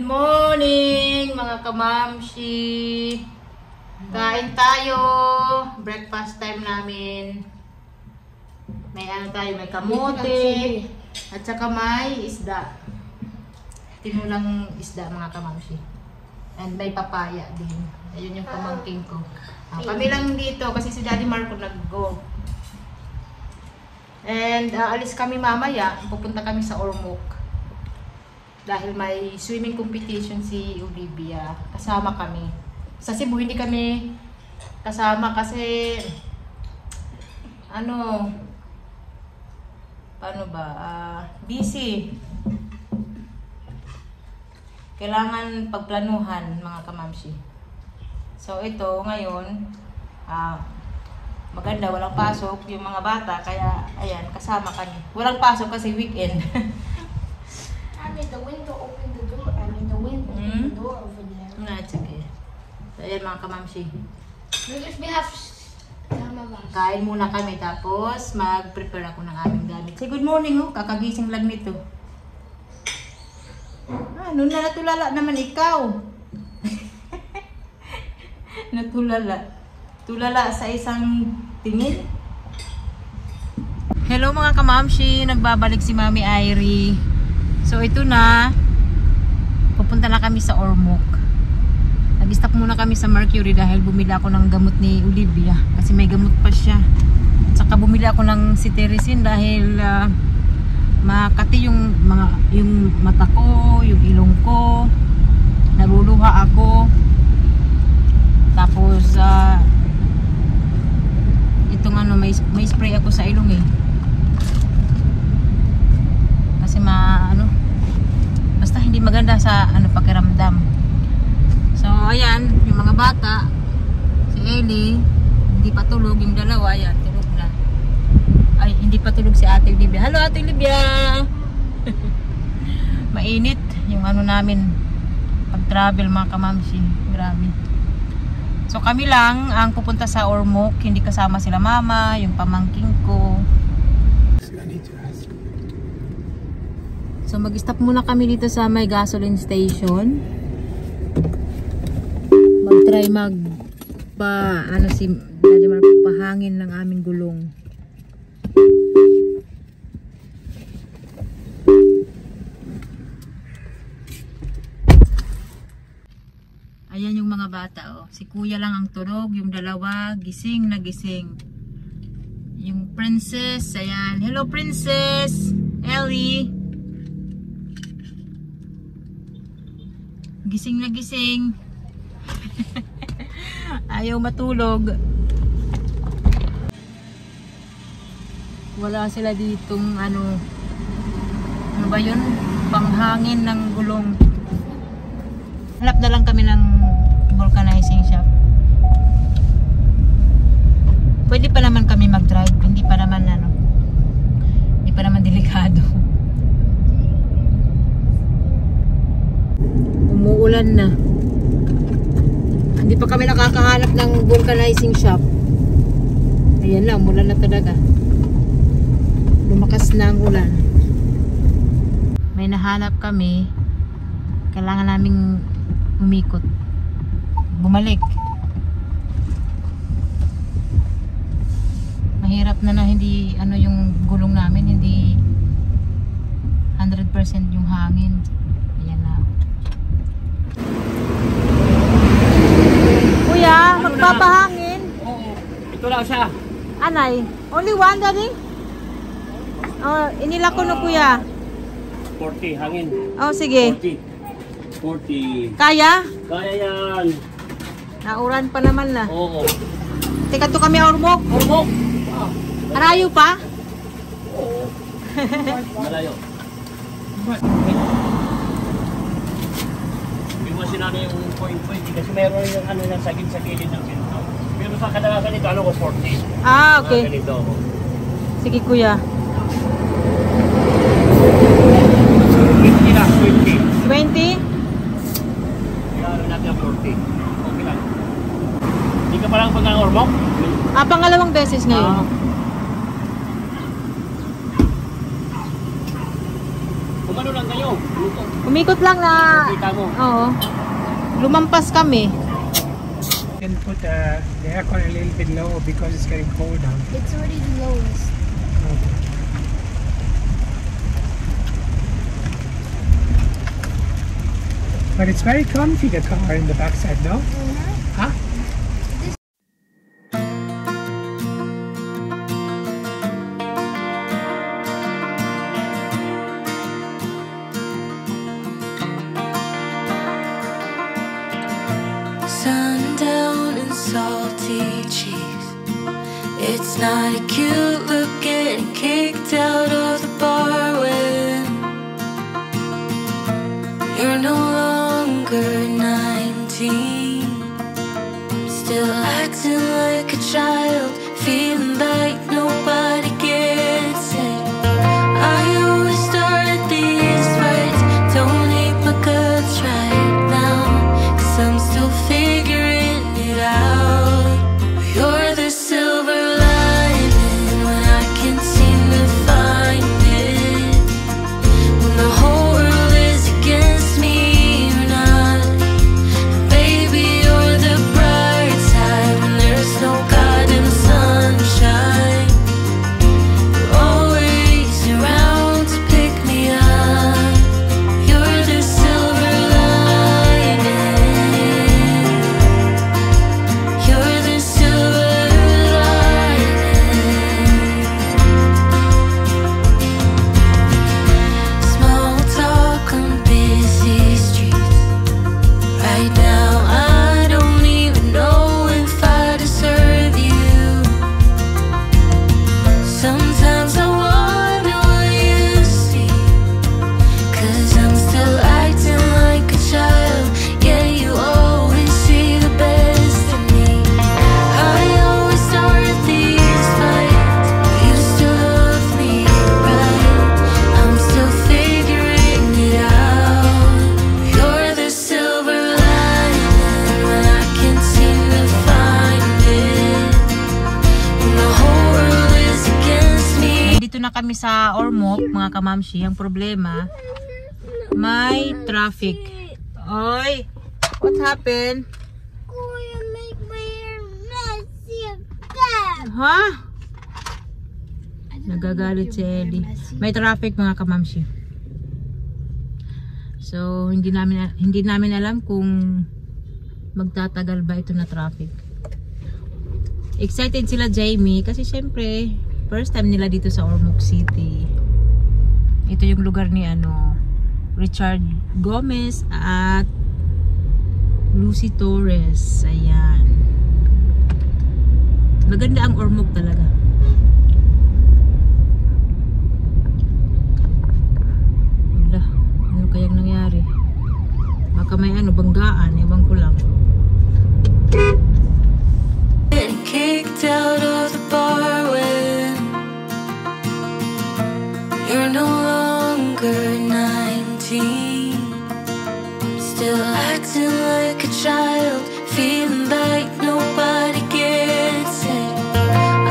Good morning mga kamamshi. Kain tayo. Breakfast time namin. May ano tayo, may kamote at saka may isda. Tinulang isda mga kamamshi. And may papaya din. Ayun yung pamangking ko. Kami lang dito kasi si Daddy Marco nag-go. And alis kami mamaya. Pupunta kami sa Ormoc. Dahil may swimming competition si Olivia, kasama kami. Sa Cebu hindi kami kasama kasi paano ba? Busy. Kailangan pagplanuhan mga kamamshi. So ito ngayon, maganda, walang pasok yung mga bata, kaya ayan, kasama kami. Walang pasok kasi weekend. I need the window, open the door. I need the window, open the door over there. That's okay. So, ayan mga kamamshi. Because we have Kain muna kami tapos mag-prepare ako ng aming gamit. Say good morning oh, kakagising lang nito. Ano na natulala naman ikaw? Natulala. Tulala sa isang tingin. Hello mga kamamshi, nagbabalik si Mami Irie. So ito na, pupunta na kami sa Ormoc. Nag-stop muna kami sa Mercury dahil bumili ako ng gamot ni Olivia kasi may gamot pa siya. At saka bumili ako ng cetirizine dahil makati yung mata ko, yung ilong ko, naluluha ako. Tapos itong ano, may spray ako sa ilong eh. Kasi basta hindi maganda sa pakiramdam. So ayan, yung mga bata, si Ellie hindi pa tulog, yung dalawa ayan, tulog na. Ay, hindi pa tulog si Ate Olivia. Hello Ate Olivia. Mainit yung ano namin pag-travel mga kamamshi, grabe. So kami lang ang pupunta sa Ormoc, hindi kasama sila mama, yung pamangking ko. So mag-stop muna kami dito sa may gasoline station. Mag-try si Daddy Marco pahangin ng aming gulong. Ayan yung mga bata oh. Si kuya lang ang tulog, yung dalawa gising na gising. Yung princess, ayan. Hello princess, Ellie. Gising na gising. Ayaw matulog. Wala sila ditong ano ba yun? Panghangin ng gulong. Hanap na lang kami ng vulcanizing shop. Pwede pa naman kami mag-drive. Hindi pa naman delikado. Umuulan na. Hindi pa kami nakakahanap ng vulcanizing shop. Ayan na, umulan na talaga. Lumakas na ang ulan. May nahanap kami. Kailangan naming umikot. Bumalik. Mahirap na hindi yung gulong namin, hindi 100% yung hangin. Ayan na. Kuya, magpapahangin? Oo. Ito lang siya. Anay? Only one, Daddy? Oh, inila ko na kuya. 40 hangin. Oh, sige. 40. Kaya? Kaya yan. Nauran pa naman na. Oo. Teka to kami Ormoc. Ormoc. Arayo pa? Oo. Malayo. Iwasin namin yung point kasi meron yung yung saging sa gilid ng pinto. Pero sa kadalasan ito, ko 40. Ah, okay. Ganito. Sige kuya. 20 na, 20. 20? Kaya natin ang 40. Okay lang. Hindi ka palang pag-Ormoc? Pangalawang beses ngayon. Kumano lang kayo? Umikot lang na, Kita mo. oo, lumampas kami. You can put the aircon a little bit low because it's getting cold out. It's already the lowest. But it's very comfy, the car in the backside, no? Huh? Sundown and salty cheese. It's not a cute look getting kicked out of the bar when you're no longer 19. Still acting like a child, feeling like nobody gets it. I always start these fights, don't hate my guts right now, 'cause I'm still figuring it out. You're the silver lining when I can't seem to find it. When the whole world is against me, you're not. Baby, you're the bright side when there's no God in the sunshine. You're always around to pick me up. You're the silver lining. You're the silver lining. Small talk on busy streets. Right now I don't even know if I deserve you. Sometimes I wonder what you see, 'cause I'm still acting like a child. Yeah, you always see the best in me. I always start these fights, you still love me, right? I'm still figuring it out. You're the silver lining when I can't seem to find it. When the whole world is against me. Dito na kami sa Ormoc, mga kamamshi. Ang problema, may traffic. Oy, what happened? Gonna make my hair messy again. Ha? Nagagalit si Ellie. May traffic, mga kamamshi. So, hindi namin alam kung magtatagal ba ito na traffic. Excited sila, Jamie, kasi syempre first time nila dito sa Ormoc City. Ito yung lugar ni Richard Gomez at Lucy Torres. Ayan. Maganda ang Ormoc talaga. Wala, ano kayang nangyari? Baka may banggaan, ewan ko lang. Getting kicked out of the bar when you're no longer 19. Still acting like a child, feeling like nobody gets it.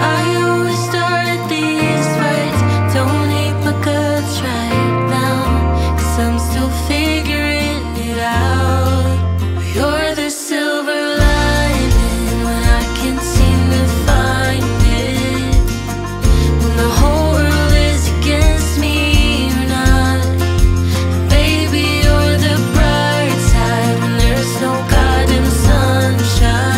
I always start these fights, don't hate my guts right now, 'cause I'm still figuring it out. You're the silver lining when I can't seem to find it. When the whole world is against me, you're not. Baby, you're the bright side when there's no God in the sunshine.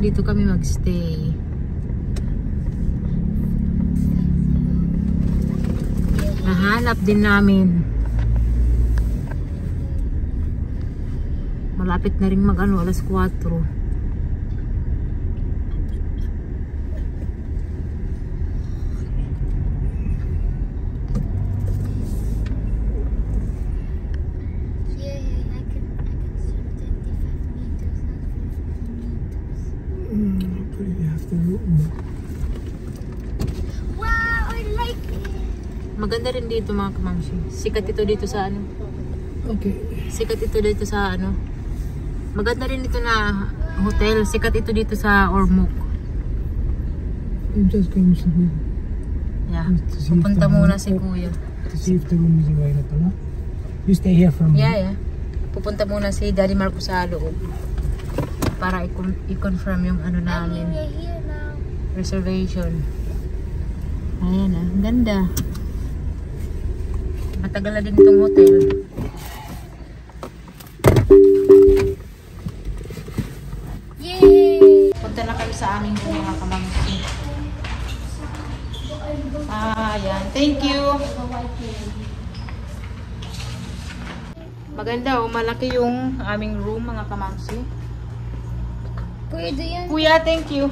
Dito kami magstay. Nahanap din namin. Malapit na rin mag-ano, alas 4. Wow, I like it. Maganda rin dito mga kamamsi. Sikat ito dito sa ano. Okay. Sikat ito dito sa ano. Maganda rin dito na hotel. Sikat ito dito sa Ormoc. I'm just going to see, Yeah. Pupunta muna si kuya. to see if the room is available. Huh? You stay here for a minute. Yeah. Pupunta muna si Daddy Marco sa loob. Para i-confirm yung ano namin. We're here now. Reservation. Ayan ah. Ang ganda. Matagal na din itong hotel. Yay! Punta na kami sa aming room mga kamamsi. Ayan. Thank you. Maganda oh. Malaki yung aming room mga kamamsi. Kuya, do you Kuya, thank you.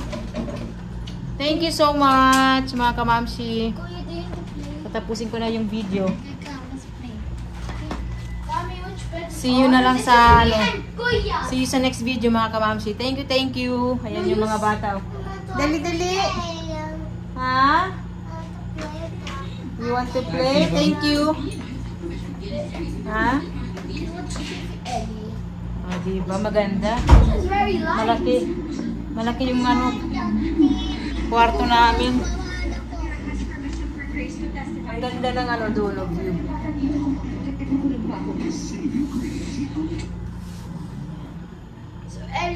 Thank you so much mga kamamsi. Kuya, do you want to play? Tatapusin ko na yung video. Come, let's play. Mommy, which bed? See you na lang sa ano. Kuya! See you sa next video mga kamamsi. Thank you. Ayan yung mga bata. Oh. Dali. Ha? You want to play? Thank you. Ha? Oh, diba? Maganda. It's very light. Malaki yung ano, kwarto namin. Ang ganda ng ano, dulo view.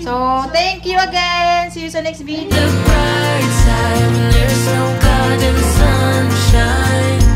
So, thank you again. See you sa next video. The bright side when there's no God in the sunshine.